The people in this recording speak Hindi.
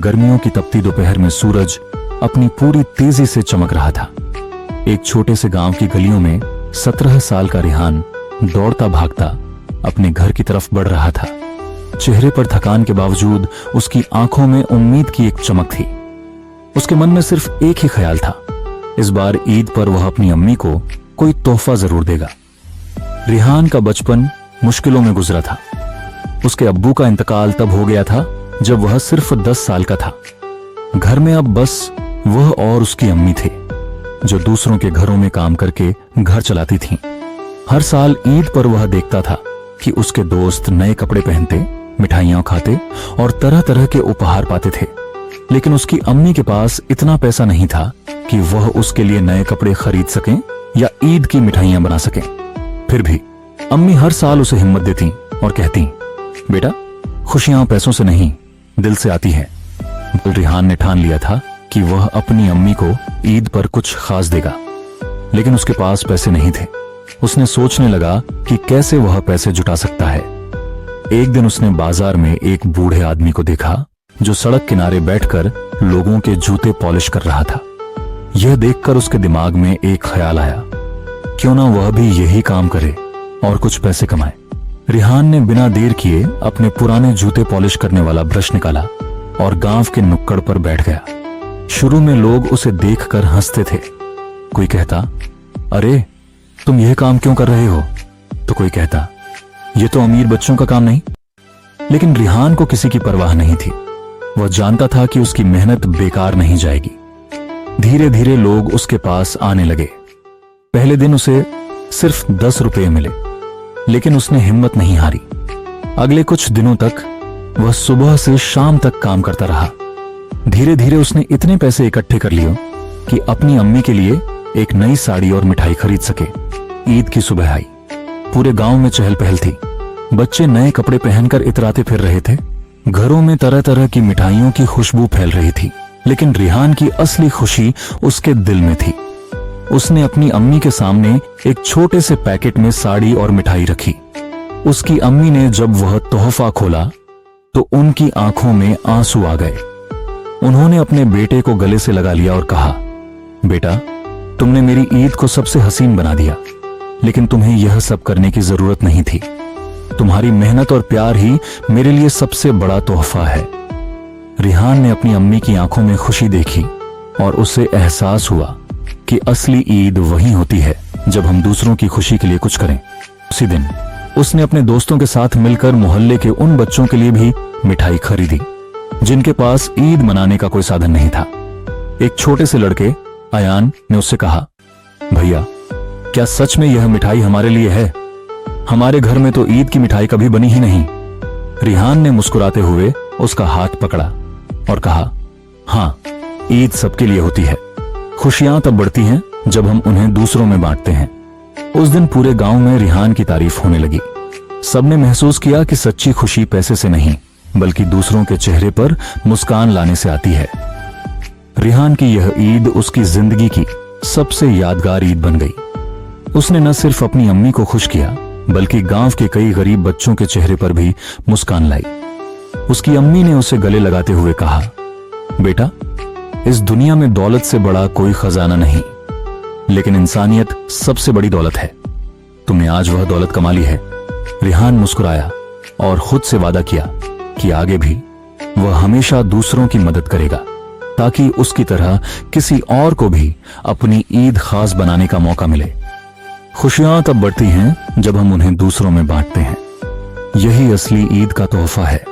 गर्मियों की तपती दोपहर में सूरज अपनी पूरी तेजी से चमक रहा था। एक छोटे से गांव की गलियों में 17 साल का रिहान दौड़ता भागता अपने घर की तरफ बढ़ रहा था। चेहरे पर थकान के बावजूद उसकी आंखों में उम्मीद की एक चमक थी। उसके मन में सिर्फ एक ही ख्याल था, इस बार ईद पर वह अपनी अम्मी को कोई तोहफा जरूर देगा। रिहान का बचपन मुश्किलों में गुजरा था। उसके अब्बू का इंतकाल तब हो गया था जब वह सिर्फ 10 साल का था। घर में अब बस वह और उसकी अम्मी थे, जो दूसरों के घरों में काम करके घर चलाती थीं। हर साल ईद पर वह देखता था कि उसके दोस्त नए कपड़े पहनते, मिठाइयां खाते और तरह तरह के उपहार पाते थे, लेकिन उसकी अम्मी के पास इतना पैसा नहीं था कि वह उसके लिए नए कपड़े खरीद सकें या ईद की मिठाइयां बना सकें। फिर भी अम्मी हर साल उसे हिम्मत देती और कहती, बेटा, खुशियां पैसों से नहीं, दिल से आती है। रिहान ने ठान लिया था कि वह अपनी अम्मी को ईद पर कुछ खास देगा, लेकिन उसके पास पैसे नहीं थे। उसने सोचने लगा कि कैसे वह पैसे जुटा सकता है। एक दिन उसने बाजार में एक बूढ़े आदमी को देखा जो सड़क किनारे बैठकर लोगों के जूते पॉलिश कर रहा था। यह देखकर उसके दिमाग में एक ख्याल आया, क्यों ना वह भी यही काम करे और कुछ पैसे कमाए। रिहान ने बिना देर किए अपने पुराने जूते पॉलिश करने वाला ब्रश निकाला और गांव के नुक्कड़ पर बैठ गया। शुरू में लोग उसे देखकर हंसते थे। कोई कहता, अरे तुम यह काम क्यों कर रहे हो? तो कोई कहता, यह तो अमीर बच्चों का काम नहीं। लेकिन रिहान को किसी की परवाह नहीं थी। वह जानता था कि उसकी मेहनत बेकार नहीं जाएगी। धीरे धीरे लोग उसके पास आने लगे। पहले दिन उसे सिर्फ 10 रुपये मिले, लेकिन उसने हिम्मत नहीं हारी। अगले कुछ दिनों तक वह सुबह से शाम तक काम करता रहा। धीरे धीरे उसने इतने पैसे इकट्ठे कर लिए कि अपनी अम्मी के लिए एक नई साड़ी और मिठाई खरीद सके। ईद की सुबह आई। पूरे गांव में चहल पहल थी। बच्चे नए कपड़े पहनकर इतराते फिर रहे थे। घरों में तरह तरह की मिठाइयों की खुशबू फैल रही थी। लेकिन रिहान की असली खुशी उसके दिल में थी। उसने अपनी अम्मी के सामने एक छोटे से पैकेट में साड़ी और मिठाई रखी। उसकी अम्मी ने जब वह तोहफा खोला तो उनकी आंखों में आंसू आ गए। उन्होंने अपने बेटे को गले से लगा लिया और कहा, बेटा, तुमने मेरी ईद को सबसे हसीन बना दिया, लेकिन तुम्हें यह सब करने की जरूरत नहीं थी। तुम्हारी मेहनत और प्यार ही मेरे लिए सबसे बड़ा तोहफा है। रिहान ने अपनी अम्मी की आंखों में खुशी देखी और उसे एहसास हुआ कि असली ईद वही होती है जब हम दूसरों की खुशी के लिए कुछ करें। उसी दिन उसने अपने दोस्तों के साथ मिलकर मोहल्ले के उन बच्चों के लिए भी मिठाई खरीदी जिनके पास ईद मनाने का कोई साधन नहीं था। एक छोटे से लड़के अयान ने उससे कहा, भैया, क्या सच में यह मिठाई हमारे लिए है? हमारे घर में तो ईद की मिठाई कभी बनी ही नहीं। रिहान ने मुस्कुराते हुए उसका हाथ पकड़ा और कहा, हाँ, ईद सबके लिए होती है। खुशियां तब बढ़ती हैं जब हम उन्हें दूसरों में बांटते हैं। उस दिन पूरे गांव में रिहान की तारीफ होने लगी। सबने महसूस किया कि सच्ची खुशी पैसे से नहीं, बल्कि दूसरों के चेहरे पर मुस्कान लाने से आती है। रिहान की यह ईद उसकी जिंदगी की सबसे यादगार ईद बन गई। उसने न सिर्फ अपनी अम्मी को खुश किया, बल्कि गांव के कई गरीब बच्चों के चेहरे पर भी मुस्कान लाई। उसकी अम्मी ने उसे गले लगाते हुए कहा, बेटा, इस दुनिया में दौलत से बड़ा कोई खजाना नहीं, लेकिन इंसानियत सबसे बड़ी दौलत है। तुमने आज वह दौलत कमा ली है। रिहान मुस्कुराया और खुद से वादा किया कि आगे भी वह हमेशा दूसरों की मदद करेगा, ताकि उसकी तरह किसी और को भी अपनी ईद खास बनाने का मौका मिले। खुशियां तब बढ़ती हैं जब हम उन्हें दूसरों में बांटते हैं। यही असली ईद का तोहफा है।